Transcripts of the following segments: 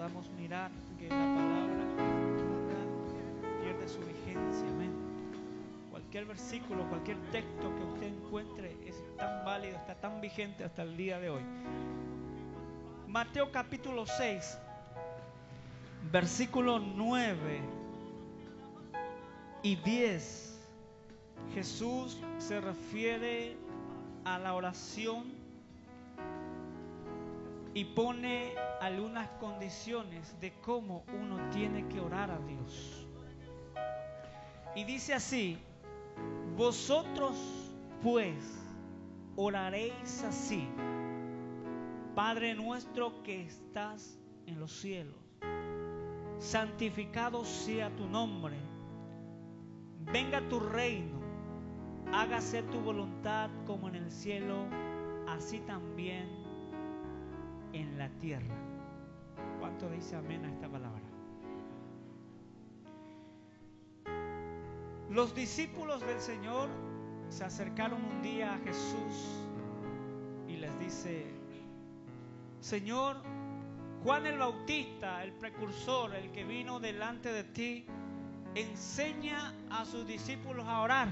podamos mirar que la palabra nunca pierde su vigencia. Amén. Cualquier versículo, cualquier texto que usted encuentre es tan válido, está tan vigente hasta el día de hoy. Mateo capítulo 6, versículo 9 y 10. Jesús se refiere a la oración y pone algunas condiciones de cómo uno tiene que orar a Dios. Y dice así: vosotros pues oraréis así: Padre nuestro que estás en los cielos, santificado sea tu nombre, venga tu reino, hágase tu voluntad como en el cielo, así también en la tierra. ¿Cuánto dice amén a esta palabra? Los discípulos del Señor se acercaron un día a Jesús y les dice: Señor, Juan el Bautista, el precursor, el que vino delante de ti, enseña a sus discípulos a orar.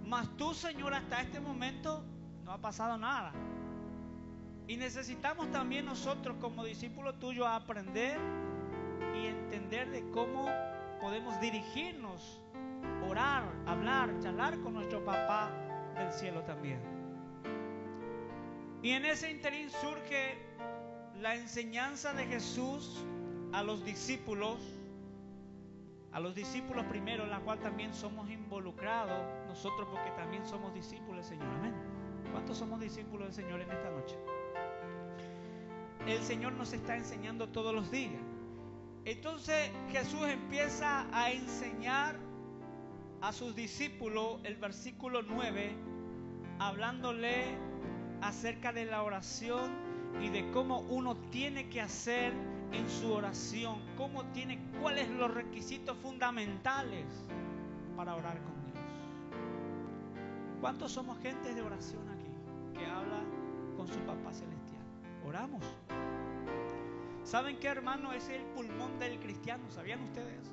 Mas tú, Señor, hasta este momento no ha pasado nada. Y necesitamos también nosotros como discípulos tuyos aprender y entender de cómo podemos dirigirnos, orar, hablar, charlar con nuestro papá del cielo también. Y en ese interín surge la enseñanza de Jesús a los discípulos primero, en la cual también somos involucrados nosotros, porque también somos discípulos del Señor. Amén. ¿Cuántos somos discípulos del Señor en esta noche? El Señor nos está enseñando todos los días. Entonces Jesús empieza a enseñar a sus discípulos el versículo 9, hablándole acerca de la oración y de cómo uno tiene que hacer en su oración, cuáles son los requisitos fundamentales para orar con Dios. ¿Cuántos somos gente de oración aquí que habla con su Papá Celestial? Oramos. ¿Saben qué, hermano? Es el pulmón del cristiano. ¿Sabían ustedes?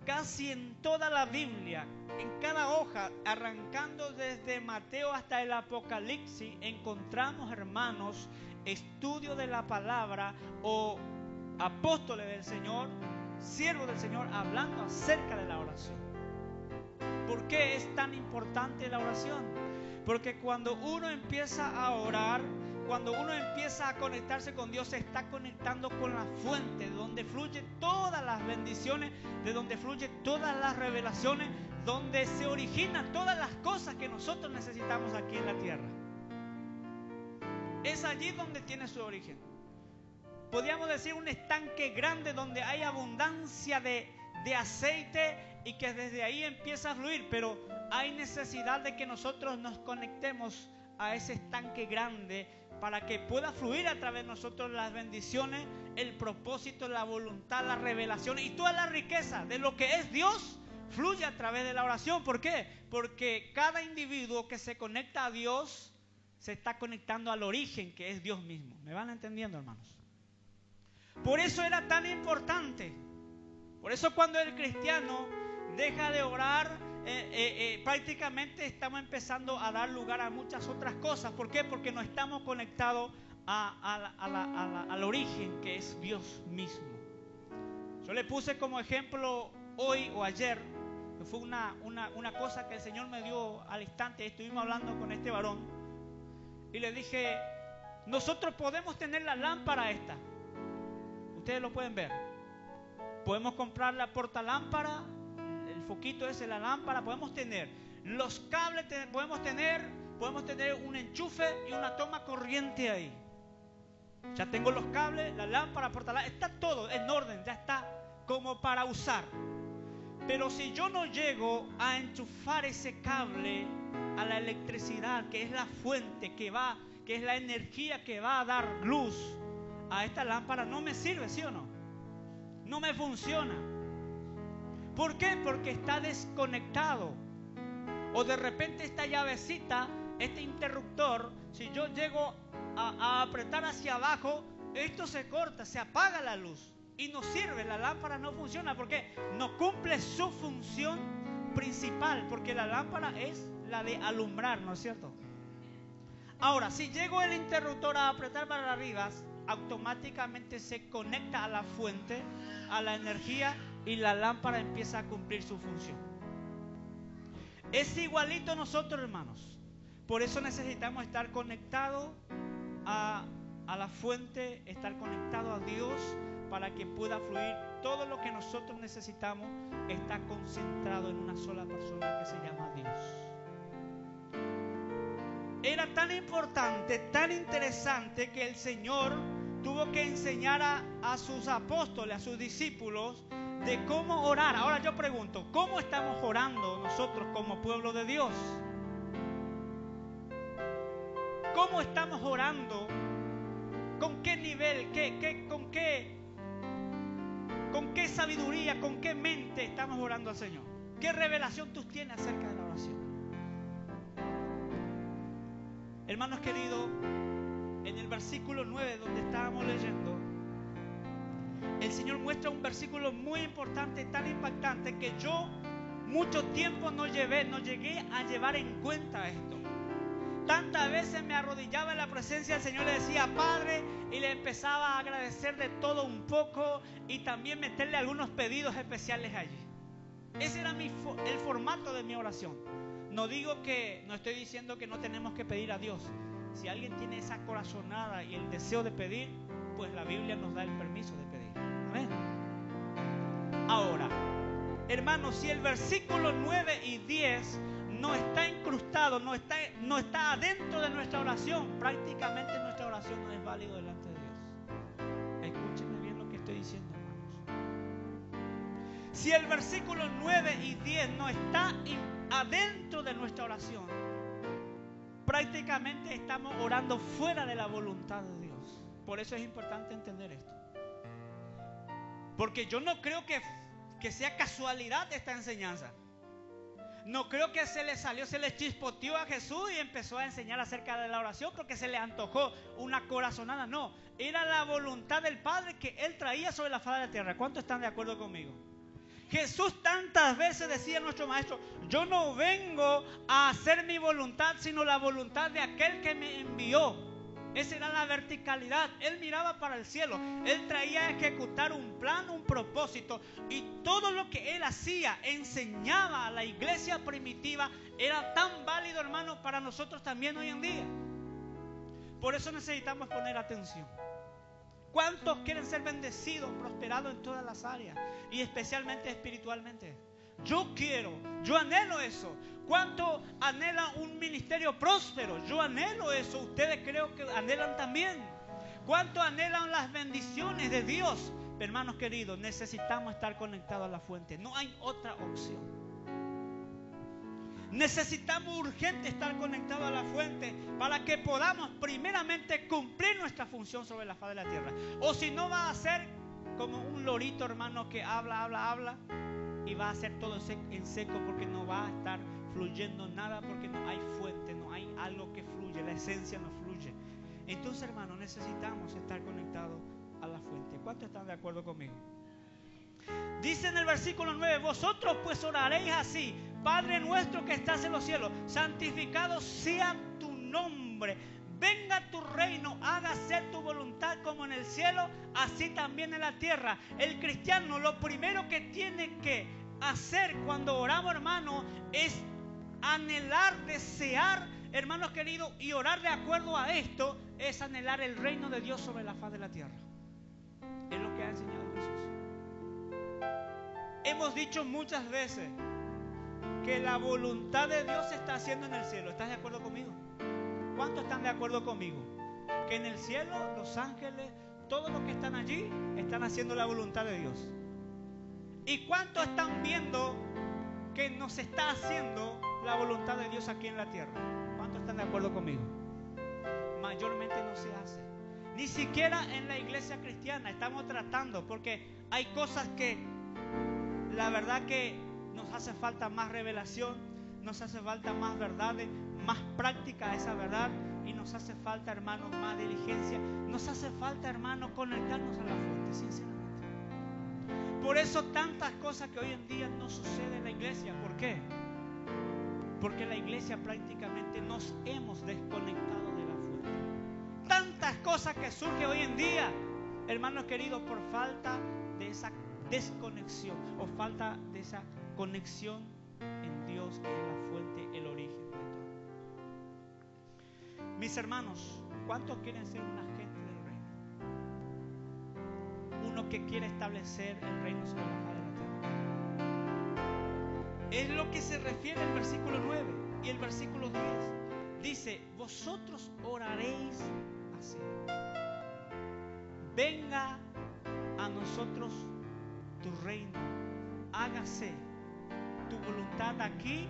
Casi en toda la Biblia, en cada hoja, arrancando desde Mateo hasta el Apocalipsis, encontramos, hermanos, estudio de la palabra o apóstoles del Señor, siervos del Señor, hablando acerca de la oración. ¿Por qué es tan importante la oración? Porque cuando uno empieza a orar, cuando uno empieza a conectarse con Dios, se está conectando con la fuente de donde fluyen todas las bendiciones, de donde fluyen todas las revelaciones, donde se originan todas las cosas que nosotros necesitamos aquí en la tierra. Es allí donde tiene su origen. Podríamos decir un estanque grande donde hay abundancia de aceite y que desde ahí empieza a fluir, pero hay necesidad de que nosotros nos conectemos a ese estanque grande para que pueda fluir a través de nosotros las bendiciones, el propósito, la voluntad, la revelación y toda la riqueza de lo que es Dios fluye a través de la oración. ¿Por qué? Porque cada individuo que se conecta a Dios se está conectando al origen, que es Dios mismo. ¿Me van entendiendo, hermanos? Por eso era tan importante. Por eso cuando el cristiano deja de orar, prácticamente estamos empezando a dar lugar a muchas otras cosas. ¿Por qué? Porque no estamos conectados al origen, que es Dios mismo. Yo le puse como ejemplo hoy o ayer, que fue una cosa que el Señor me dio al instante. Estuvimos hablando con este varón y le dije: nosotros podemos tener la lámpara esta, ustedes lo pueden ver, podemos comprar la portalámpara, el foquito ese, la lámpara, podemos tener los cables, podemos tener un enchufe y una toma corriente ahí. Ya tengo los cables, la lámpara, portalámpara, está todo en orden, ya está como para usar. Pero si yo no llego a enchufar ese cable a la electricidad, que es la fuente que es la energía que va a dar luz a esta lámpara, no me sirve, ¿sí o no? No me funciona. ¿Por qué? Porque está desconectado. O de repente esta llavecita, este interruptor, si yo llego a apretar hacia abajo, esto se corta, se apaga la luz y no sirve, la lámpara no funciona porque no cumple su función principal, porque la lámpara es la de alumbrar, ¿no es cierto? Ahora, si llego el interruptor a apretar para arriba, automáticamente se conecta a la fuente, a la energía, y la lámpara empieza a cumplir su función. Es igualito nosotros, hermanos. Por eso necesitamos estar conectados a la fuente, estar conectados a Dios, para que pueda fluir todo lo que nosotros necesitamos. Está concentrado en una sola persona que se llama Dios. Era tan importante, tan interesante, que el Señor tuvo que enseñar a sus apóstoles, a sus discípulos, de cómo orar. Ahora yo pregunto, ¿cómo estamos orando nosotros como pueblo de Dios? ¿Cómo estamos orando? ¿Con qué nivel? ¿Con qué sabiduría? ¿Con qué mente estamos orando al Señor? ¿Qué revelación tú tienes acerca de la oración? Hermanos queridos, en el versículo 9 donde estábamos leyendo, el Señor muestra un versículo muy importante, tan impactante, que yo mucho tiempo no llegué a llevar en cuenta esto. Tantas veces me arrodillaba en la presencia del Señor, le decía Padre, y le empezaba a agradecer de todo un poco y también meterle algunos pedidos especiales allí. Ese era el formato de mi oración. No estoy diciendo que no tenemos que pedir a Dios. Si alguien tiene esa corazonada y el deseo de pedir, pues la Biblia nos da el permiso de pedir. Amén. Ahora, hermanos, si el versículo 9 y 10 no está incrustado, no está adentro de nuestra oración, prácticamente nuestra oración no es válida delante de Dios. Escúchenme bien lo que estoy diciendo, hermanos. Si el versículo 9 y 10 no está adentro de nuestra oración, prácticamente estamos orando fuera de la voluntad de Dios. Por eso es importante entender esto. Porque yo no creo que sea casualidad esta enseñanza. No creo que se le chispoteó a Jesús y empezó a enseñar acerca de la oración porque se le antojó una corazonada. No, era la voluntad del Padre que Él traía sobre la faz de la tierra. ¿Cuántos están de acuerdo conmigo? Jesús tantas veces decía a nuestro Maestro: yo no vengo a hacer mi voluntad, sino la voluntad de aquel que me envió. Esa era la verticalidad. Él miraba para el cielo. Él traía a ejecutar un plan, un propósito. Y todo lo que Él hacía, enseñaba a la iglesia primitiva, era tan válido, hermano, para nosotros también hoy en día. Por eso necesitamos poner atención. ¿Cuántos quieren ser bendecidos, prosperados en todas las áreas? Y especialmente espiritualmente. Yo anhelo eso. ¿Cuántos anhelan un ministerio próspero? Yo anhelo eso. Ustedes creo que anhelan también. ¿Cuántos anhelan las bendiciones de Dios? Hermanos queridos, necesitamos estar conectados a la fuente. No hay otra opción. Necesitamos urgente estar conectados a la fuente para que podamos primeramente cumplir nuestra función sobre la faz de la tierra. O si no, va a ser como un lorito, hermano, que habla y va a hacer todo en seco, porque no va a estar fluyendo nada, porque no hay fuente, no hay algo que fluye, la esencia no fluye. Entonces, hermano, necesitamos estar conectados a la fuente. ¿Cuántos están de acuerdo conmigo? Dice en el versículo 9: vosotros pues oraréis así: Padre nuestro que estás en los cielos, santificado sea tu nombre, venga tu reino, hágase tu voluntad como en el cielo, así también en la tierra. El cristiano lo primero que tiene que hacer cuando oramos, hermano, es anhelar, desear, hermanos queridos, y orar de acuerdo a esto, es anhelar el reino de Dios sobre la faz de la tierra. Es lo que ha enseñado Jesús. Hemos dicho muchas veces que la voluntad de Dios se está haciendo en el cielo. ¿Estás de acuerdo conmigo? ¿Cuántos están de acuerdo conmigo? Que en el cielo, los ángeles, todos los que están allí, están haciendo la voluntad de Dios. ¿Y cuántos están viendo que nos está haciendo la voluntad de Dios aquí en la tierra? ¿Cuántos están de acuerdo conmigo? Mayormente no se hace. Ni siquiera en la iglesia cristiana estamos tratando, porque hay cosas que la verdad que nos hace falta más revelación, nos hace falta más verdades, más práctica a esa verdad, y nos hace falta, hermano, más diligencia. Nos hace falta, hermano, conectarnos a la fuente, sinceramente. Por eso tantas cosas que hoy en día no suceden en la iglesia. ¿Por qué? Porque la iglesia prácticamente nos hemos desconectado de la fuente. Tantas cosas que surgen hoy en día, hermanos queridos, por falta de esa desconexión o falta de esa conexión en Dios, que es la fuente, el origen de todo. Mis hermanos, ¿cuántos quieren ser un agente del reino? Uno que quiere establecer el reino sobre la faz de la tierra. Es lo que se refiere el versículo 9 y el versículo 10. Dice: vosotros oraréis así: venga a nosotros tu reino, hágase tu voluntad aquí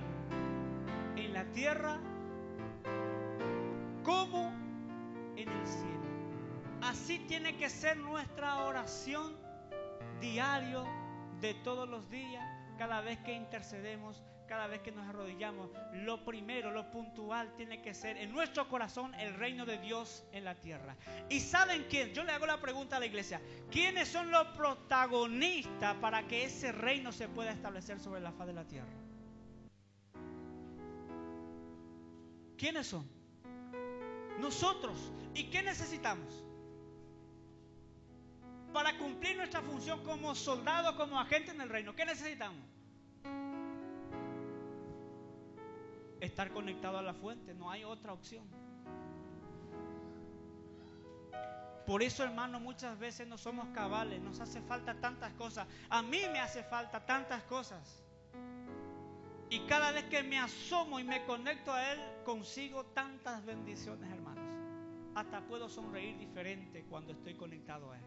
en la tierra como en el cielo. Así tiene que ser nuestra oración diario, de todos los días, cada vez que intercedemos, cada vez que nos arrodillamos. Lo primero, lo puntual tiene que ser en nuestro corazón el reino de Dios en la tierra. ¿Y saben quién? Yo le hago la pregunta a la iglesia: ¿quiénes son los protagonistas para que ese reino se pueda establecer sobre la faz de la tierra? ¿Quiénes son? Nosotros. ¿Y qué necesitamos para cumplir nuestra función como soldados, como agentes en el reino? ¿Qué necesitamos? Estar conectado a la fuente, no hay otra opción. Por eso, hermano, muchas veces no somos cabales, nos hace falta tantas cosas. A mí me hace falta tantas cosas. Y cada vez que me asomo y me conecto a Él, consigo tantas bendiciones, hermanos. Hasta puedo sonreír diferente cuando estoy conectado a Él.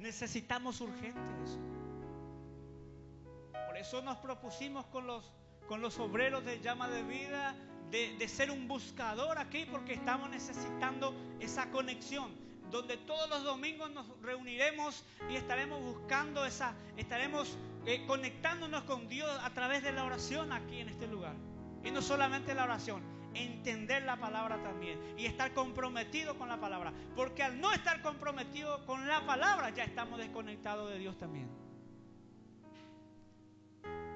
Necesitamos urgente eso. Por eso nos propusimos con los obreros de Llama de Vida de ser un buscador aquí, porque estamos necesitando esa conexión, donde todos los domingos nos reuniremos y estaremos buscando estaremos conectándonos con Dios a través de la oración aquí en este lugar. Y no solamente la oración, entender la palabra también y estar comprometido con la palabra, porque al no estar comprometido con la palabra ya estamos desconectados de Dios también.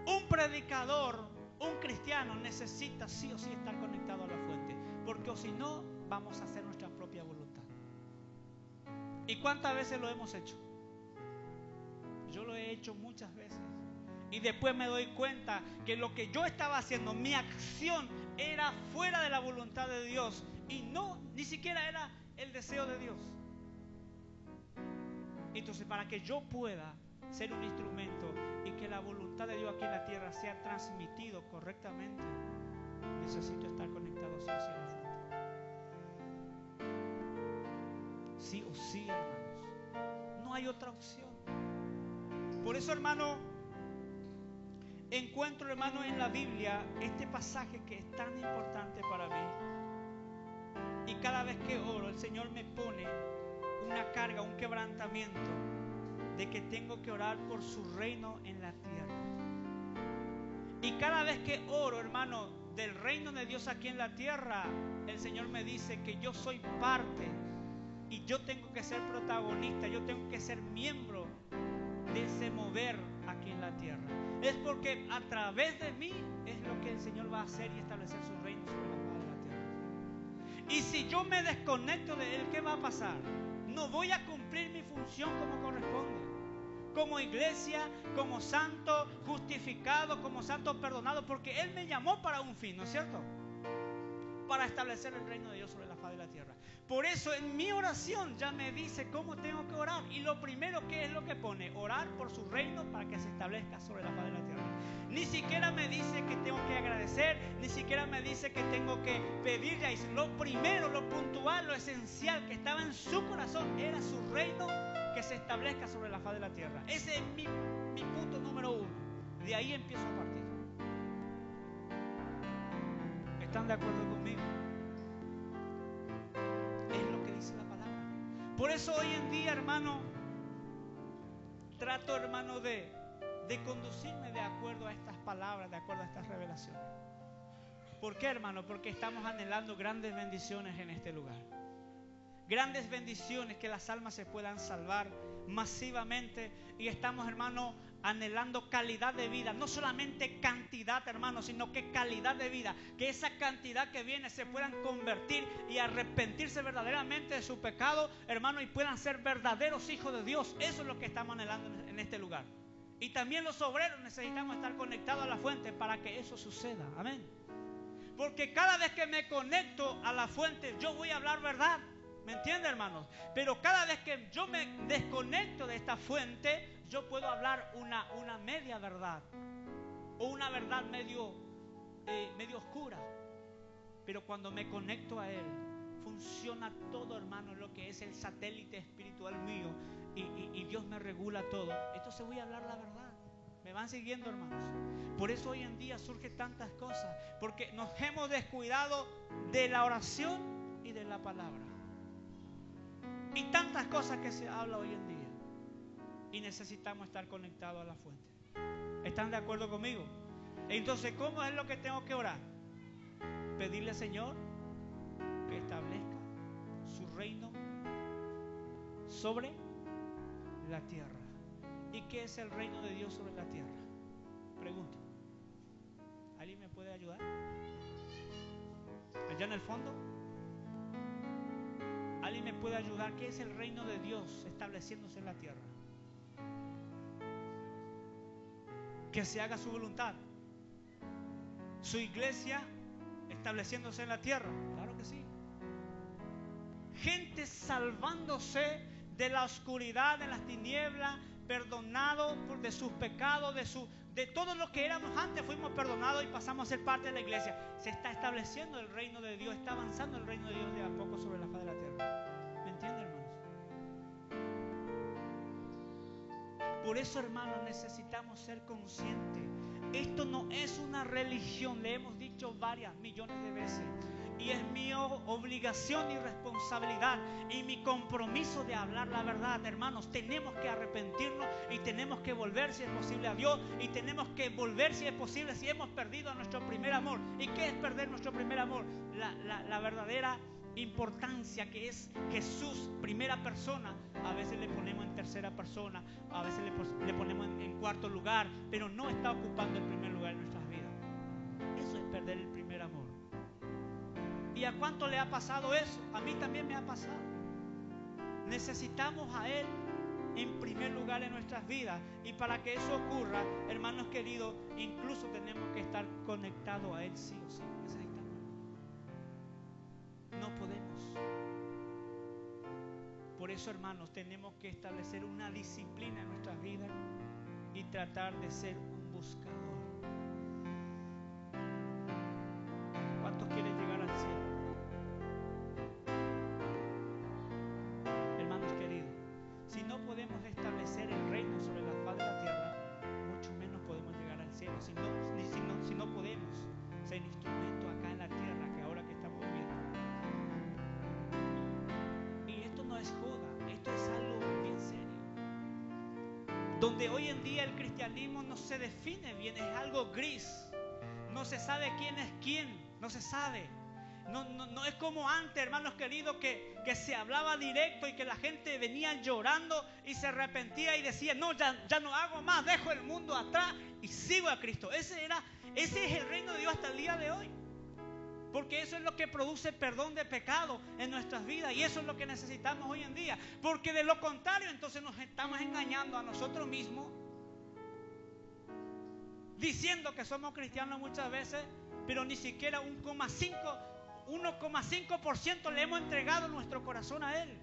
Un predicador, un cristiano necesita sí o sí estar conectado a la fuente, porque o si no vamos a hacer nuestra propia voluntad. ¿Y cuántas veces lo hemos hecho? Yo lo he hecho muchas veces. Y después me doy cuenta que lo que yo estaba haciendo, mi acción, era fuera de la voluntad de Dios y ni siquiera era el deseo de Dios. Entonces, para que yo pueda ser un instrumento y que la voluntad de Dios aquí en la tierra sea transmitido correctamente, necesito estar conectado sí o sí a la fuente. Sí o sí, hermanos. No hay otra opción. Por eso, hermano, encuentro, hermano, en la Biblia este pasaje que es tan importante para mí. Y cada vez que oro, el Señor me pone una carga, un quebrantamiento de que tengo que orar por su reino en la tierra. Y cada vez que oro, hermano, del reino de Dios aquí en la tierra, el Señor me dice que yo soy parte y yo tengo que ser protagonista, yo tengo que ser miembro de ese mover aquí en la tierra. Es porque a través de mí es lo que el Señor va a hacer y establecer su reino sobre la faz de la tierra. Y si yo me desconecto de Él, ¿qué va a pasar? No voy a cumplir mi función como corresponde. Como iglesia, como santo justificado, como santo perdonado, porque Él me llamó para un fin, ¿no es cierto? Para establecer el reino de Dios sobre la faz de la tierra. Por eso en mi oración ya me dice cómo tengo que orar. Y lo primero, ¿qué es lo que pone? Orar por su reino para que se establezca sobre la faz de la tierra. Ni siquiera me dice que tengo que agradecer, ni siquiera me dice que tengo que pedir. Ya dice, lo primero, lo puntual, lo esencial que estaba en su corazón era su reino que se establezca sobre la faz de la tierra. Ese es mi punto número 1. De ahí empiezo a partir. ¿Están de acuerdo conmigo? Es lo que dice la palabra. Por eso hoy en día, hermano, trato, hermano, de conducirme de acuerdo a estas palabras, de acuerdo a estas revelaciones. ¿Por qué, hermano? Porque estamos anhelando grandes bendiciones en este lugar. Grandes bendiciones, que las almas se puedan salvar masivamente. Y estamos, hermano, anhelando calidad de vida. No solamente cantidad, hermano, sino que calidad de vida. Que esa cantidad que viene se puedan convertir y arrepentirse verdaderamente de su pecado, hermano, y puedan ser verdaderos hijos de Dios. Eso es lo que estamos anhelando en este lugar. Y también los obreros necesitamos estar conectados a la fuente para que eso suceda. Amén. Porque cada vez que me conecto a la fuente, yo voy a hablar verdad. ¿Me entiende, hermanos? Pero cada vez que yo me desconecto de esta fuente, yo puedo hablar una media verdad. O una verdad medio oscura. Pero cuando me conecto a Él, funciona todo, hermano, lo que es el satélite espiritual mío. Y Dios me regula todo. Entonces voy a hablar la verdad. ¿Me van siguiendo, hermanos? Por eso hoy en día surgen tantas cosas. Porque nos hemos descuidado de la oración y de la palabra. Y tantas cosas que se habla hoy en día. Y necesitamos estar conectados a la fuente. ¿Están de acuerdo conmigo? Entonces, ¿cómo es lo que tengo que orar? Pedirle al Señor que establezca su reino sobre la tierra. ¿Y qué es el reino de Dios sobre la tierra? Pregunto. ¿Alguien me puede ayudar? Allá en el fondo. ¿Alguien me puede ayudar? ¿Qué es el reino de Dios estableciéndose en la tierra? Que se haga su voluntad. Su iglesia estableciéndose en la tierra. Claro que sí. Gente salvándose de la oscuridad, de las tinieblas, perdonado de sus pecados, de todo lo que éramos antes, fuimos perdonados y pasamos a ser parte de la iglesia. Se está estableciendo el reino de Dios, está avanzando el reino de Dios de a poco sobre la faz de la tierra. ¿Me entienden, hermanos? Por eso, hermanos, necesitamos ser conscientes. Esto no es una religión, le hemos dicho varias millones de veces. Y es mi obligación y responsabilidad y mi compromiso de hablar la verdad, hermanos. Tenemos que arrepentirnos y tenemos que volver, si es posible, a Dios. Y tenemos que volver, si es posible, si hemos perdido a nuestro primer amor. ¿Y qué es perder nuestro primer amor? La verdadera importancia que es Jesús, primera persona. A veces le ponemos en tercera persona, a veces le ponemos en cuarto lugar, pero no está ocupando el primer lugar en nuestras vidas. Eso es perder el primer amor. ¿Y a cuánto le ha pasado eso? A mí también me ha pasado. Necesitamos a Él en primer lugar en nuestras vidas. Y para que eso ocurra, hermanos queridos, incluso tenemos que estar conectados a Él sí o sí. Necesitamos. No podemos. Por eso, hermanos, tenemos que establecer una disciplina en nuestras vidas y tratar de ser un buscador. ¿Cuántos quieren llegar al cielo? Hermanos queridos, si no podemos establecer el reino sobre la faz de la tierra, mucho menos podemos llegar al cielo. Si no podemos ser instrumento acá en la tierra, que ahora que estamos viviendo. Y esto no es joda, esto es algo bien serio. Donde hoy en día el cristianismo no se define bien, es algo gris. No se sabe quién es quién, no se sabe. No es como antes, hermanos queridos, que se hablaba directo y que la gente venía llorando y se arrepentía y decía, no, ya no hago más, dejo el mundo atrás y sigo a Cristo. Ese es el reino de Dios hasta el día de hoy. Porque eso es lo que produce perdón de pecado en nuestras vidas. Y eso es lo que necesitamos hoy en día. Porque de lo contrario, entonces nos estamos engañando a nosotros mismos, diciendo que somos cristianos muchas veces, pero ni siquiera 1,5% le hemos entregado nuestro corazón a Él.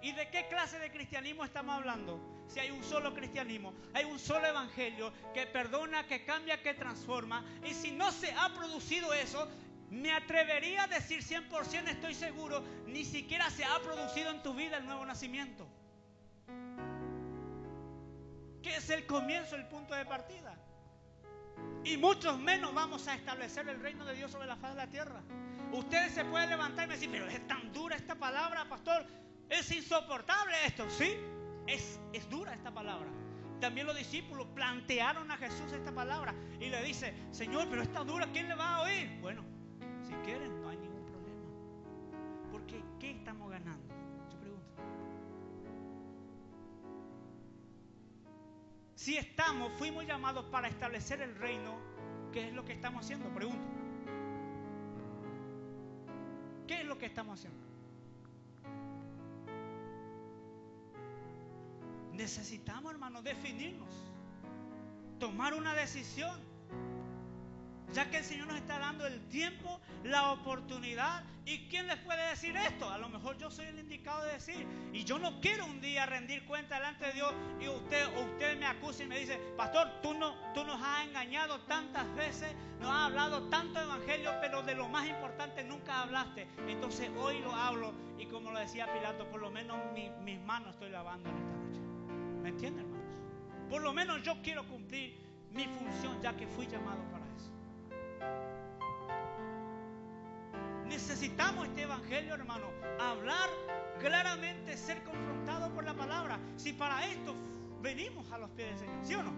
¿Y de qué clase de cristianismo estamos hablando? Si hay un solo cristianismo, hay un solo evangelio que perdona, que cambia, que transforma. Y si no se ha producido eso, me atrevería a decir 100%, estoy seguro, ni siquiera se ha producido en tu vida el nuevo nacimiento, que es el comienzo, el punto de partida. Y muchos menos vamos a establecer el reino de Dios sobre la faz de la tierra. Ustedes se pueden levantar y me decir, pero es tan dura esta palabra, pastor, es insoportable esto. Sí, es dura esta palabra. también los discípulos plantearon a Jesús esta palabra y le dice: Señor, pero está dura, ¿quién le va a oír? Bueno, si quieren, no hay ningún problema. Porque ¿qué estamos ganando? Yo pregunto. Si fuimos llamados para establecer el reino, ¿qué es lo que estamos haciendo? Pregunto. ¿Qué es lo que estamos haciendo? Necesitamos, hermanos, definirnos, tomar una decisión, ya que el Señor nos está dando el tiempo, la oportunidad. ¿Y quién les puede decir esto? A lo mejor yo soy el indicado de decir. Y yo no quiero un día rendir cuenta delante de Dios y usted me acusa y me dice: pastor, tú nos has engañado tantas veces, nos has hablado tanto evangelio, pero de lo más importante nunca hablaste. Entonces hoy lo hablo, y como lo decía Pilato, por lo menos mis manos estoy lavando en esta noche. ¿Me entienden, hermanos? Por lo menos yo quiero cumplir mi función, ya que fui llamado para eso. Necesitamos este evangelio, hermano. Hablar claramente, ser confrontados por la palabra. Si para esto venimos a los pies del Señor, ¿sí o no?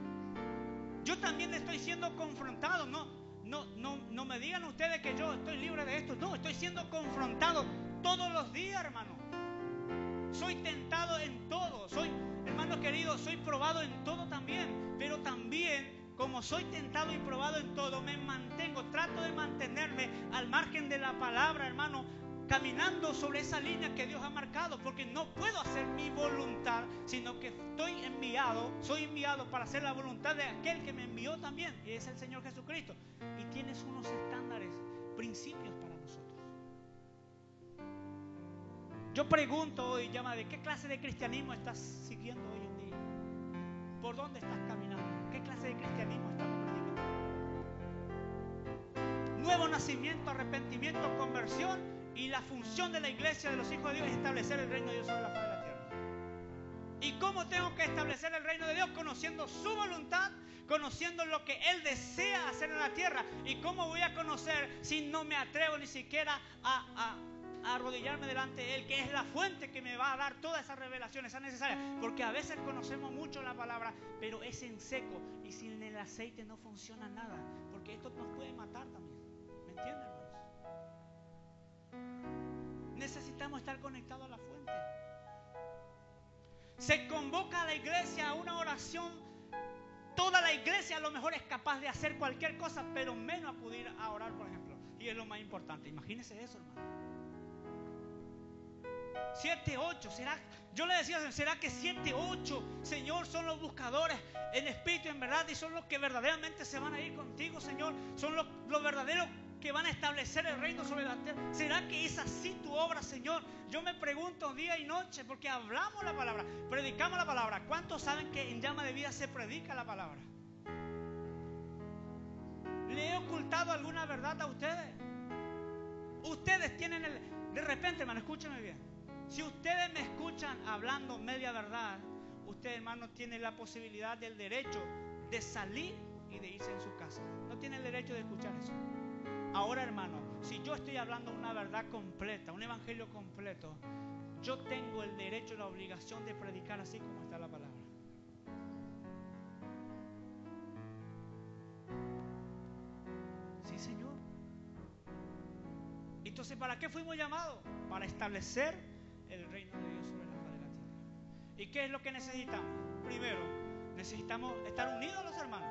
Yo también estoy siendo confrontado. No me digan ustedes que yo estoy libre de esto. No, estoy siendo confrontado todos los días, hermano. Soy tentado en todo. Hermanos queridos, soy probado en todo también. Pero también, como soy tentado y probado en todo, trato de mantenerme al margen de la palabra, hermano, caminando sobre esa línea que Dios ha marcado, porque no puedo hacer mi voluntad, sino que soy enviado para hacer la voluntad de aquel que me envió también, y es el Señor Jesucristo. Y tienes unos estándares, principios para nosotros. Yo pregunto hoy, ¿de qué clase de cristianismo estás siguiendo hoy en día? ¿Por dónde estás caminando? ¿Qué clase de cristianismo estamos predicando? Nuevo nacimiento, arrepentimiento, conversión, y la función de la iglesia de los hijos de Dios es establecer el reino de Dios sobre la faz de la tierra. ¿Y cómo tengo que establecer el reino de Dios? Conociendo su voluntad, conociendo lo que Él desea hacer en la tierra. ¿Y cómo voy a conocer si no me atrevo ni siquiera a arrodillarme delante de Él, que es la fuente que me va a dar toda esa revelación, esa necesaria? Porque a veces conocemos mucho la palabra, pero es en seco, y sin el aceite no funciona nada, porque esto nos puede matar también. ¿Me entienden, hermanos? Necesitamos estar conectados a la fuente. Se convoca a la iglesia a una oración. Toda la iglesia a lo mejor es capaz de hacer cualquier cosa, pero menos acudir a orar, por ejemplo. Y es lo más importante. Imagínense eso, hermano. 7, 8, yo le decía, ¿será que 7, 8, Señor, son los buscadores en espíritu y en verdad, y son los que verdaderamente se van a ir contigo, Señor? Son los verdaderos que van a establecer el reino sobre la tierra. ¿Será que es así tu obra, Señor? Yo me pregunto día y noche, porque hablamos la palabra, predicamos la palabra. ¿Cuántos saben que en Llama de Vida se predica la palabra? ¿Le he ocultado alguna verdad a ustedes? Ustedes tienen de repente, hermano, escúchenme bien. Si ustedes me escuchan hablando media verdad, ustedes, hermanos, tienen la posibilidad del derecho de salir y de irse en su casa. No tienen el derecho de escuchar eso. Ahora, hermano, si yo estoy hablando una verdad completa, un evangelio completo, yo tengo el derecho y la obligación de predicar así como está la palabra. Sí, Señor. Entonces, ¿para qué fuimos llamados? Para establecer el reino de Dios sobre la faz de la tierra. ¿Y qué es lo que necesitamos? Primero, necesitamos estar unidos a los hermanos.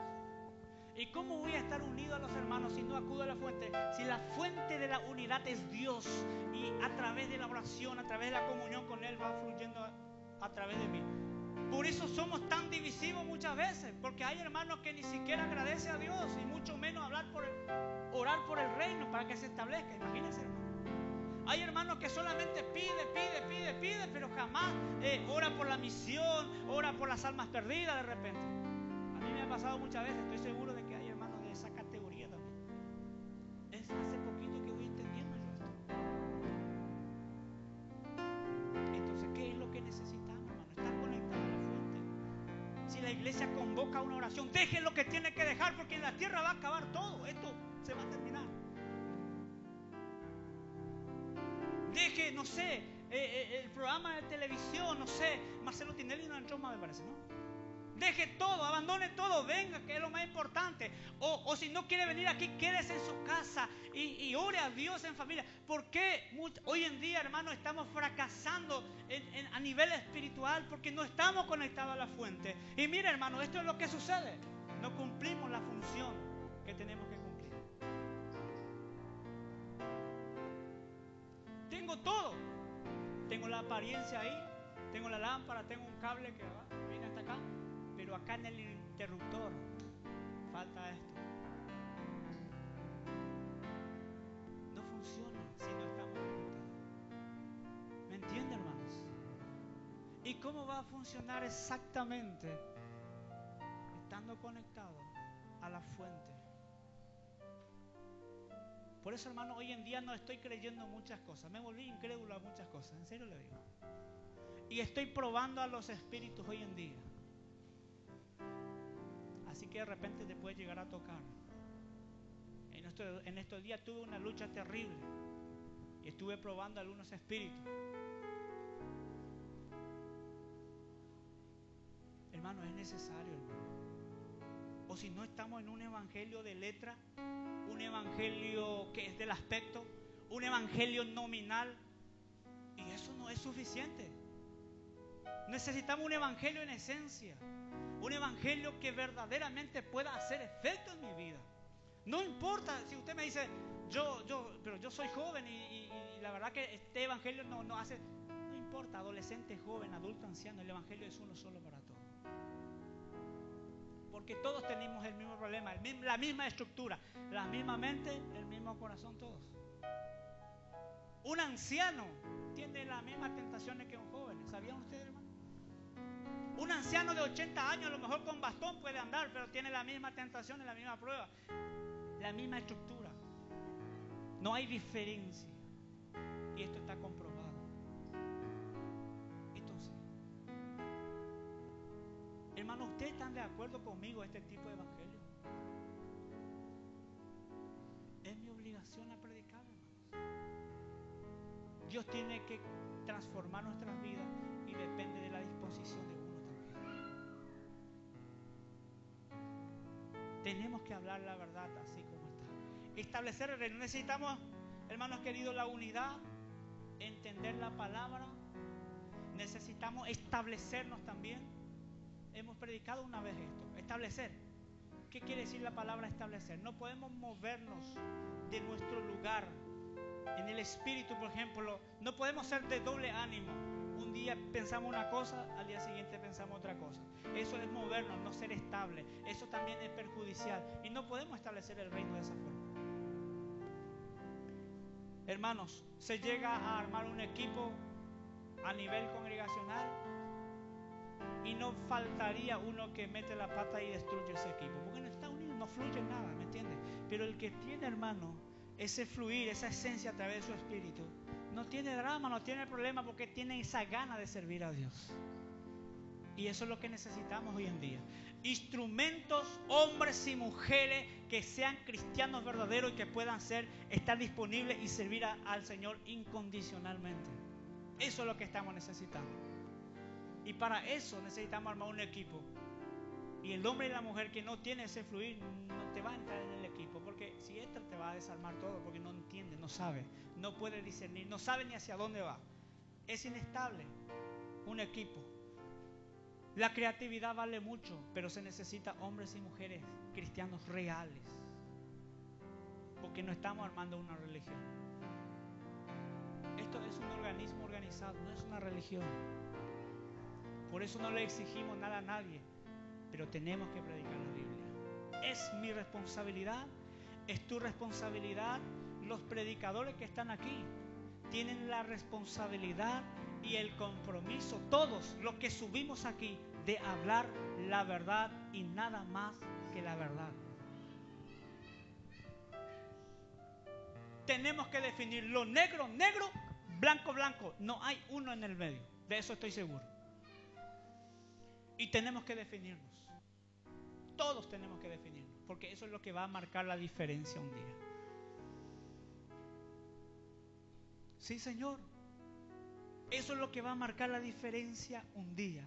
¿Y cómo voy a estar unido a los hermanos si no acudo a la fuente? Si la fuente de la unidad es Dios, y a través de la oración, a través de la comunión con Él, va fluyendo a través de mí. Por eso somos tan divisivos muchas veces, porque hay hermanos que ni siquiera agradecen a Dios, y mucho menos orar por el reino para que se establezca. Imagínense, hermano. Hay hermanos que solamente pide, pero jamás ora por la misión, ora por las almas perdidas de repente. A mí me ha pasado muchas veces, estoy seguro de que hay hermanos de esa categoría también. Es hace poquito que voy entendiendo yo esto. Entonces, ¿qué es lo que necesitamos, hermano? Estar conectados a la fuente. Si la iglesia convoca una oración, dejen lo que tiene que dejar, porque en la tierra va a acabar todo. Esto se va a terminar. Deje, no sé, el programa de televisión, no sé, Marcelo Tinelli no entró más, me parece, ¿no? Deje todo, abandone todo, venga, que es lo más importante. O si no quiere venir aquí, quédese en su casa y ore a Dios en familia. ¿Por qué hoy en día, hermanos, estamos fracasando a nivel espiritual? Porque no estamos conectados a la fuente. Y mira, hermano, esto es lo que sucede. No cumplimos la función que tenemos que cumplir. Tengo todo. Tengo la apariencia ahí, tengo la lámpara, tengo un cable que viene hasta acá. Pero acá en el interruptor falta esto. No funciona si no estamos conectados. ¿Me entienden, hermanos? ¿Y cómo va a funcionar exactamente? Estando conectados a la fuente. Por eso, hermano, hoy en día no estoy creyendo muchas cosas. Me volví incrédulo a muchas cosas. En serio le digo. Y estoy probando a los espíritus hoy en día. Así que de repente te puede llegar a tocar. En estos días tuve una lucha terrible. Y estuve probando a algunos espíritus. Hermano, es necesario, hermano. O si no, estamos en un evangelio de letra, un evangelio que es del aspecto, un evangelio nominal. Y eso no es suficiente. Necesitamos un evangelio en esencia. Un evangelio que pueda hacer efecto en mi vida. No importa si usted me dice, pero yo soy joven y la verdad que este evangelio no hace. No importa, adolescente, joven, adulto, anciano, el evangelio es uno solo para todos. Porque todos tenemos el mismo problema, la misma estructura, la misma mente, el mismo corazón, todos. Un anciano tiene las mismas tentaciones que un joven. ¿Sabían ustedes, hermano? Un anciano de 80 años, a lo mejor con bastón puede andar, pero tiene la misma tentación y la misma prueba. La misma estructura. No hay diferencia. Y esto está comprobado. Entonces, hermano, ¿ustedes están de acuerdo conmigo en este tipo de evangelio? Es mi obligación a predicar, hermanos. Dios tiene que transformar nuestras vidas y depende de la disposición de uno también. Tenemos que hablar la verdad así como está. Establecer el reino. Necesitamos, hermanos queridos, la unidad, entender la palabra. Necesitamos establecernos también. Hemos predicado una vez esto, establecer. ¿Qué quiere decir la palabra establecer? No podemos movernos de nuestro lugar. En el espíritu, por ejemplo, no podemos ser de doble ánimo. Un día pensamos una cosa, al día siguiente pensamos otra cosa. Eso es movernos, no ser estable. Eso también es perjudicial. Y no podemos establecer el reino de esa forma. Hermanos, se llega a armar un equipo a nivel congregacional y no faltaría uno que mete la pata y destruye ese equipo. Porque en Estados Unidos no fluye nada, ¿me entiendes? Pero el que tiene, hermano, ese fluir, esa esencia a través de su espíritu, no tiene drama, no tiene problema porque tiene esa gana de servir a Dios. Y eso es lo que necesitamos hoy en día. Instrumentos, hombres y mujeres que sean cristianos verdaderos y que puedan estar disponibles y servir al Señor incondicionalmente. Eso es lo que estamos necesitando. Y para eso necesitamos armar un equipo. Y el hombre y la mujer que no tiene ese fluir no te va a entrar en el equipo. Porque si entra te va a desarmar todo. Porque no entiende, no sabe, no puede discernir, no sabe ni hacia dónde va. Es inestable un equipo. La creatividad vale mucho, pero se necesita hombres y mujeres cristianos reales. Porque no estamos armando una religión. Esto es un organismo organizado, no es una religión. Por eso no le exigimos nada a nadie, pero tenemos que predicar la Biblia. Es mi responsabilidad, es tu responsabilidad. Los predicadores que están aquí tienen la responsabilidad y el compromiso, todos los que subimos aquí, de hablar la verdad y nada más que la verdad. Tenemos que definir lo negro, negro, blanco, blanco. No hay uno en el medio, de eso estoy seguro. Y tenemos que definirnos. Todos tenemos que definirnos, porque eso es lo que va a marcar la diferencia un día. Sí, Señor. Eso es lo que va a marcar la diferencia un día.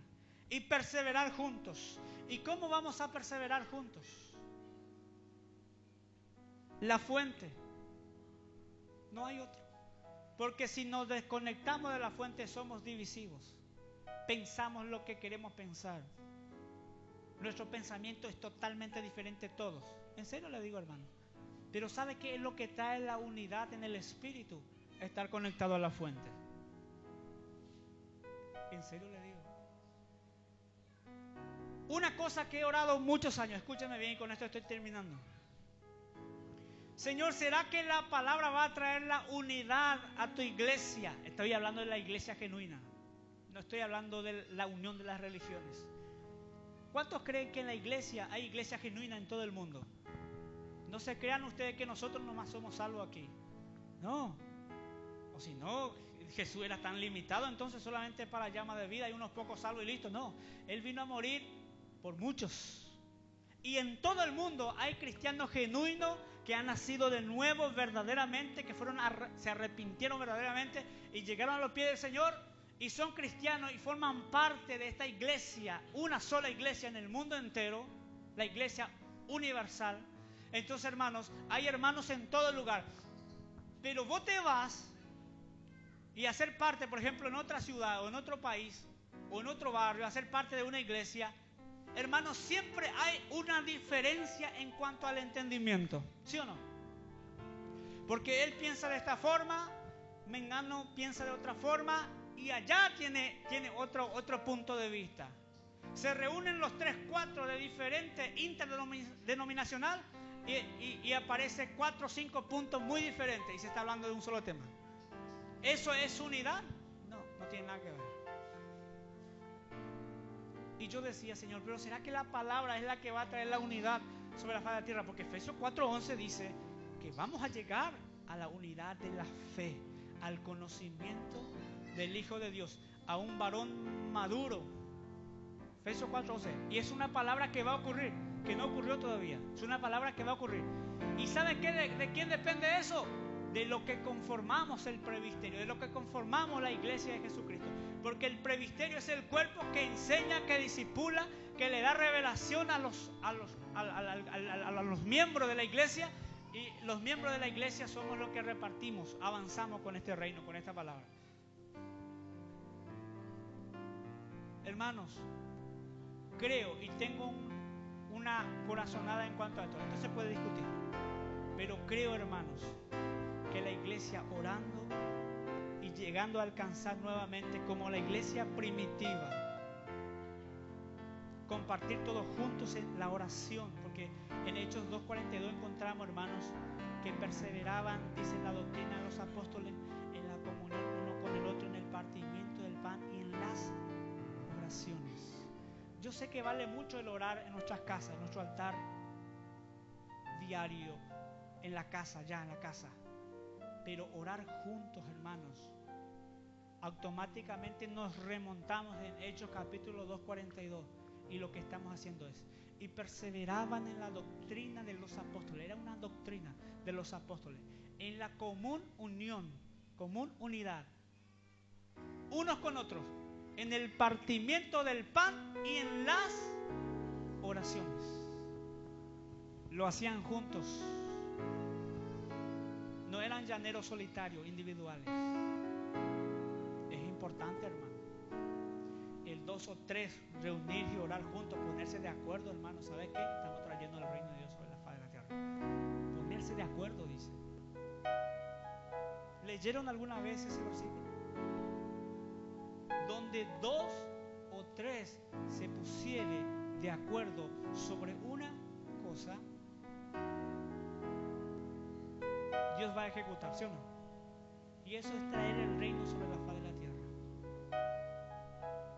y perseverar juntos. ¿Y cómo vamos a perseverar juntos? La fuente. No hay otra. Porque si nos desconectamos de la fuente somos divisivos. Pensamos lo que queremos pensar. Nuestro pensamiento es totalmente diferente a todos. En serio le digo, hermano. Pero ¿sabe qué es lo que trae la unidad en el espíritu? Estar conectado a la fuente. En serio le digo. Una cosa que he orado muchos años, escúchame bien y con esto estoy terminando. Señor, ¿será que la palabra va a traer la unidad a tu iglesia? Estoy hablando de la iglesia genuina. No estoy hablando de la unión de las religiones. ¿Cuántos creen que en la iglesia hay iglesia genuina en todo el mundo? No se crean ustedes que nosotros nomás somos salvos aquí. No. O si no, Jesús era tan limitado, entonces solamente para llama de vida hay unos pocos salvos y listo. No, Él vino a morir por muchos. Y en todo el mundo hay cristianos genuinos que han nacido de nuevo verdaderamente, que se arrepintieron verdaderamente y llegaron a los pies del Señor y son cristianos y forman parte de esta iglesia, una sola iglesia en el mundo entero, la iglesia universal. Entonces, hermanos, hay hermanos en todo lugar. Pero vos te vas y a ser parte, por ejemplo, en otra ciudad o en otro país o en otro barrio, a ser parte de una iglesia. Hermanos, siempre hay una diferencia en cuanto al entendimiento, ¿sí o no? Porque él piensa de esta forma, mengano piensa de otra forma y allá tiene otro punto de vista. Se reúnen los 3, 4 de diferente interdenominacional y aparece 4 o 5 puntos muy diferentes y se está hablando de un solo tema. ¿Eso es unidad? No tiene nada que ver. Y yo decía, Señor, pero ¿será que la palabra es la que va a traer la unidad sobre la faz de la tierra? Porque Efesios 4:11 dice que vamos a llegar a la unidad de la fe, al conocimiento del Hijo de Dios, a un varón maduro. Efesios 4:11. Y es una palabra que va a ocurrir, que no ocurrió todavía. Es una palabra que va a ocurrir. ¿Y saben qué? ¿De quién depende eso? De lo que conformamos el presbiterio, de lo que conformamos la iglesia de Jesucristo. Porque el presbiterio es el cuerpo que enseña, que discipula, que le da revelación a los miembros de la iglesia. Y los miembros de la iglesia somos los que repartimos, avanzamos con este reino, con esta palabra. Hermanos, creo y tengo una corazonada en cuanto a esto. Esto se puede discutir. Pero creo, hermanos, que la iglesia orando y llegando a alcanzar nuevamente como la iglesia primitiva, compartir todos juntos en la oración, porque en Hechos 2:42 encontramos, hermanos, que perseveraban, dice la doctrina de los apóstoles, en la comunión uno con el otro, en el partimiento del pan y en las oraciones. Yo sé que vale mucho el orar en nuestras casas, en nuestro altar diario, en la casa, ya en la casa. Pero orar juntos, hermanos, automáticamente nos remontamos en Hechos capítulo 2:42 y lo que estamos haciendo es, y perseveraban en la doctrina de los apóstoles. Era una doctrina de los apóstoles, en la común unión, común unidad, unos con otros, en el partimiento del pan y en las oraciones. Lo hacían juntos. No eran llaneros solitarios, individuales. Es importante, hermano. El 2 o 3 reunir y orar juntos, ponerse de acuerdo, hermano. ¿Sabes qué? Estamos trayendo el reino de Dios sobre la faz de la tierra. Ponerse de acuerdo, dice. ¿Leyeron alguna vez ese versículo? Donde 2 o 3 se pusiere de acuerdo sobre una cosa, Dios va a ejecutar, ¿sí o no? Y eso es traer el reino sobre la faz de la tierra.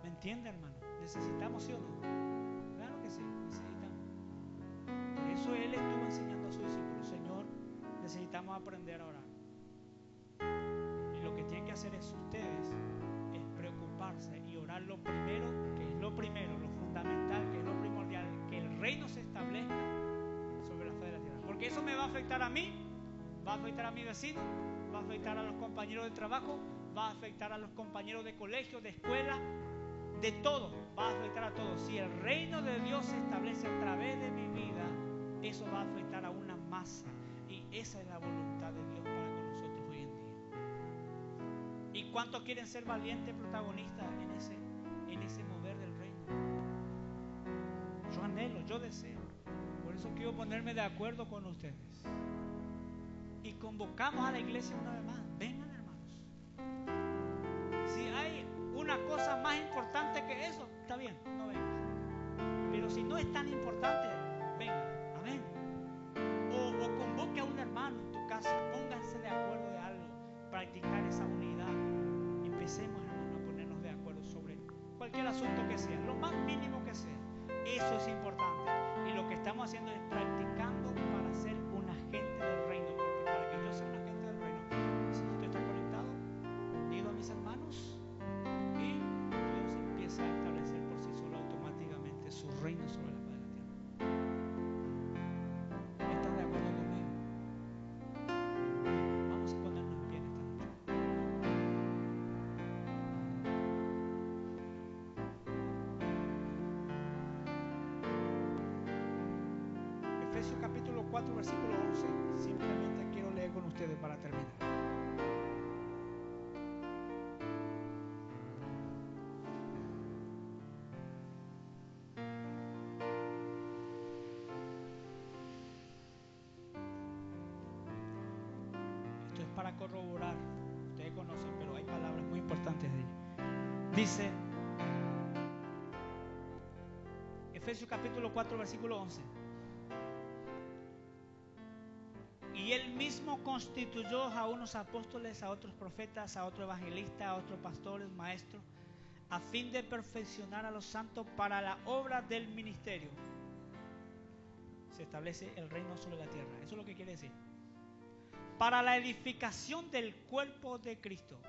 ¿Me entiende, hermano? ¿Necesitamos, sí o no? Claro que sí, necesitamos. Por eso Él estuvo enseñando a sus discípulos, Señor, necesitamos aprender a orar. Y lo que tienen que hacer es ustedes, es preocuparse y orar lo primero, que es lo primero, lo fundamental, que es lo primordial, que el reino se establezca sobre la faz de la tierra. Porque eso me va a afectar a mí, va a afectar a mi vecino, va a afectar a los compañeros de trabajo, va a afectar a los compañeros de colegio, de escuela, de todo, va a afectar a todo. Si el reino de Dios se establece a través de mi vida, eso va a afectar a una masa. Y esa es la voluntad de Dios para con nosotros hoy en día. ¿Y cuántos quieren ser valientes protagonistas en ese mover del reino? Yo anhelo, yo deseo. Por eso quiero ponerme de acuerdo con ustedes. Y convocamos a la iglesia una vez más. Vengan, hermanos. Si hay una cosa más importante que eso, está bien, no vengan. Pero si no es tan importante, vengan. Amén. O convoque a un hermano en tu casa. Pónganse de acuerdo de algo. Practicar esa unidad. Empecemos, hermano, a ponernos de acuerdo sobre cualquier asunto que sea, lo más mínimo que sea. Eso es importante. Y lo que estamos haciendo es practicando para ser un agente del reino. Porque para que yo sea un agente del reino, necesito estar conectado, unido a mis hermanos, y Dios empieza a establecer por sí solo automáticamente su reino sobre la faz de la tierra. ¿Están de acuerdo conmigo? Vamos a ponernos en pie en esta noche. Efesios capítulo 4, versículo 11. Simplemente quiero leer con ustedes para terminar. Esto es para corroborar. Ustedes conocen, pero hay palabras muy importantes de ello. Dice Efesios capítulo 4, versículo 11. Y él mismo constituyó a unos apóstoles, a otros profetas, a otros evangelistas, a otros pastores, maestros, a fin de perfeccionar a los santos para la obra del ministerio. Se establece el reino sobre la tierra. Eso es lo que quiere decir. Para la edificación del cuerpo de Cristo.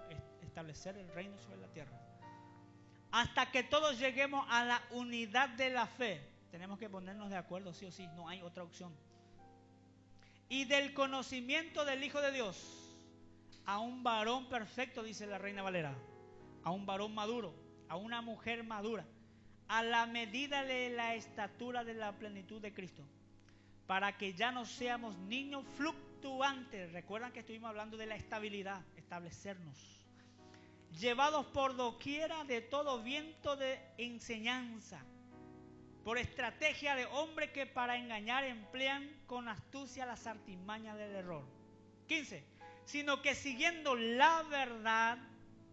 Establecer el reino sobre la tierra. Hasta que todos lleguemos a la unidad de la fe. Tenemos que ponernos de acuerdo, sí o sí. No hay otra opción. Y del conocimiento del Hijo de Dios, a un varón perfecto, dice la Reina Valera, a un varón maduro, a una mujer madura, a la medida de la estatura de la plenitud de Cristo, para que ya no seamos niños fluctuantes. Recuerdan que estuvimos hablando de la estabilidad, establecernos, llevados por doquiera de todo viento de enseñanza, por estrategia de hombres que para engañar emplean con astucia las artimañas del error. 15. Sino que siguiendo la verdad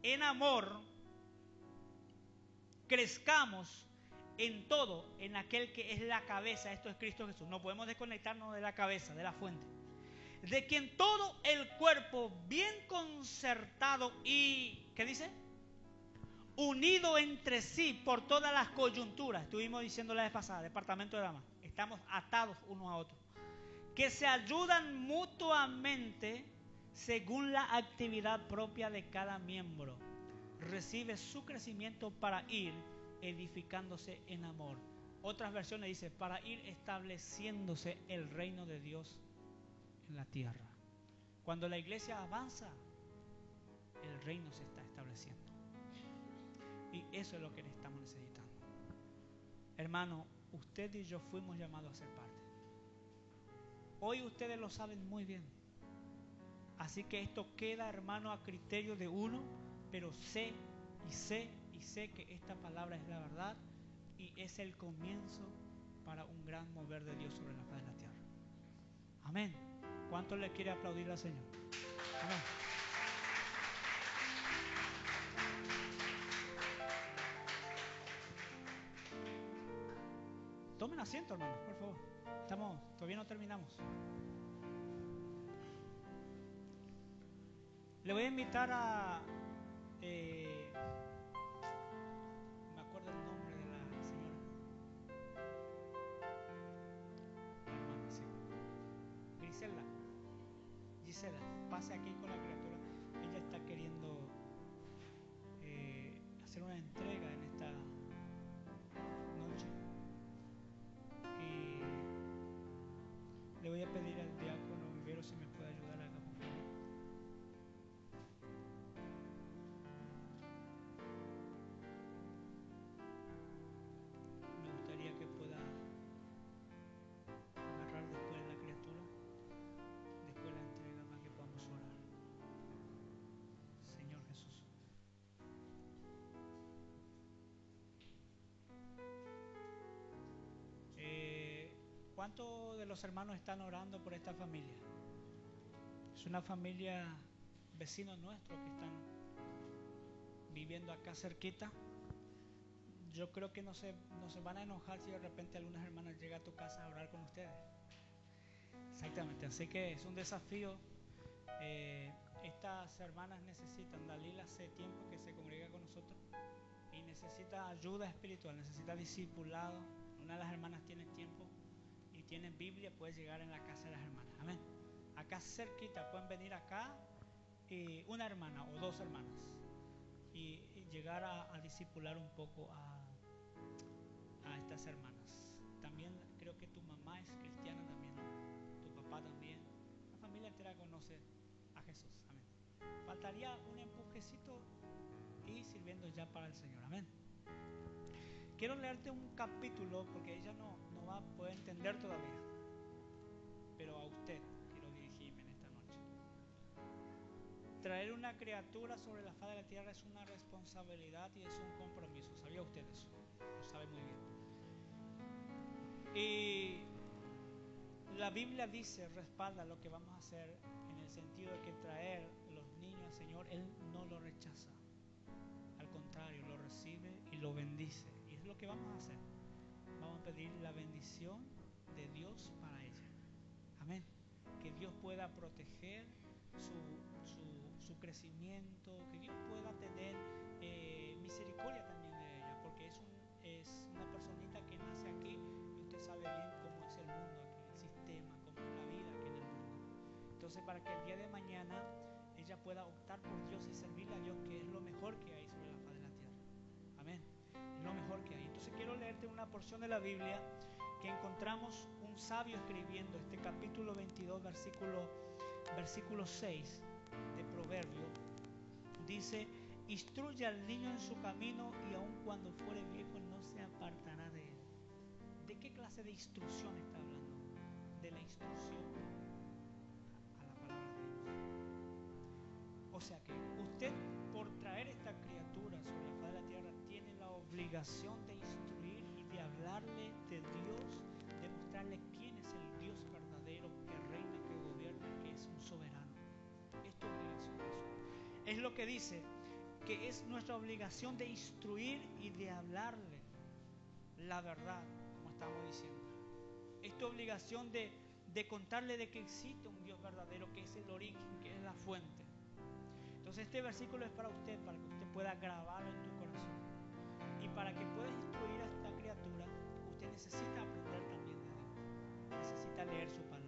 en amor, crezcamos en todo en aquel que es la cabeza. Esto es Cristo Jesús. No podemos desconectarnos de la cabeza, de la fuente. De quien todo el cuerpo bien concertado y, ¿qué dice? Unido entre sí por todas las coyunturas. Estuvimos diciendo la vez pasada, departamento de damas. Estamos atados unos a otros. Que se ayudan mutuamente según la actividad propia de cada miembro. Recibe su crecimiento para ir edificándose en amor. Otras versiones dicen para ir estableciéndose el reino de Dios en la tierra. Cuando la iglesia avanza, el reino se está estableciendo. Y eso es lo que estamos necesitando. Hermano, usted y yo fuimos llamados a ser parte. Hoy ustedes lo saben muy bien. Así que esto queda, hermano, a criterio de uno, pero sé que esta palabra es la verdad y es el comienzo para un gran mover de Dios sobre la faz de la tierra. Amén. ¿Cuánto le quiere aplaudir al Señor? Amén. Tomen asiento, hermanos, por favor. Todavía no terminamos. Le voy a invitar a... me acuerdo el nombre de la señora. La hermana, sí. Gisela, pase aquí con la criatura. Ella está queriendo hacer una entrega en esta noche. Y le voy a pedir al diácono Vivero si me puede ayudar acá, por favor. ¿Cuántos de los hermanos están orando por esta familia? Es una familia, vecinos nuestros que están viviendo acá cerquita. Yo creo que no se van a enojar si de repente algunas hermanas llegan a tu casa a orar con ustedes. Exactamente, así que es un desafío. Estas hermanas necesitan, Dalila hace tiempo que se congrega con nosotros y necesita ayuda espiritual, necesita discipulado. Una de las hermanas tiene tiempo y tiene Biblia, puede llegar en la casa de las hermanas. Amén. Acá cerquita pueden venir acá una hermana o dos hermanas y llegar a discipular un poco a estas hermanas. También creo que tu mamá es cristiana también, ¿no? Tu papá también. La familia entera conoce a Jesús. Amén. Faltaría un empujecito y sirviendo ya para el Señor. Amén. Quiero leerte un capítulo porque ella no va a poder entender todavía, pero a usted quiero dirigirme en esta noche. Traer una criatura sobre la faz de la tierra es una responsabilidad y es un compromiso. ¿Sabía usted eso? Lo sabe muy bien. Y la Biblia dice, respalda lo que vamos a hacer en el sentido de que traer los niños al Señor, Él no lo rechaza. Al contrario, lo recibe y lo bendice. Y es lo que vamos a hacer. Vamos a pedir la bendición de Dios para ella. Amén. Que Dios pueda proteger su crecimiento, que Dios pueda tener misericordia también de ella, porque es una personita que nace aquí y usted sabe bien cómo es el mundo aquí, el sistema, cómo es la vida aquí en el mundo. Entonces, para que el día de mañana ella pueda optar por Dios y servirle a Dios, que es lo mejor que hay sobre la faz de la tierra. Amén. Es lo mejor que hay. Entonces quiero leerte una porción de la Biblia que encontramos un sabio escribiendo, este capítulo 22, versículo 6 de Proverbio. Dice: instruye al niño en su camino y aun cuando fuere viejo no se apartará de él. ¿De qué clase de instrucción está hablando? De la instrucción a la palabra de Dios. O sea que usted, por traer esta criatura sobre la faz de la tierra, tiene la obligación de instruir y de hablarle de Dios, de mostrarle quién es el Dios verdadero que reina, que gobierna, que es un soberano. Es tu obligación eso. Es lo que dice, que es nuestra obligación de instruir y de hablarle la verdad, como estamos diciendo. Es tu obligación de contarle de que existe un Dios verdadero, que es el origen, que es la fuente. Entonces este versículo es para usted, para que usted pueda grabarlo en tu corazón. Y para que pueda instruir a esta criatura, usted necesita aprender también de Dios. Necesita leer su palabra.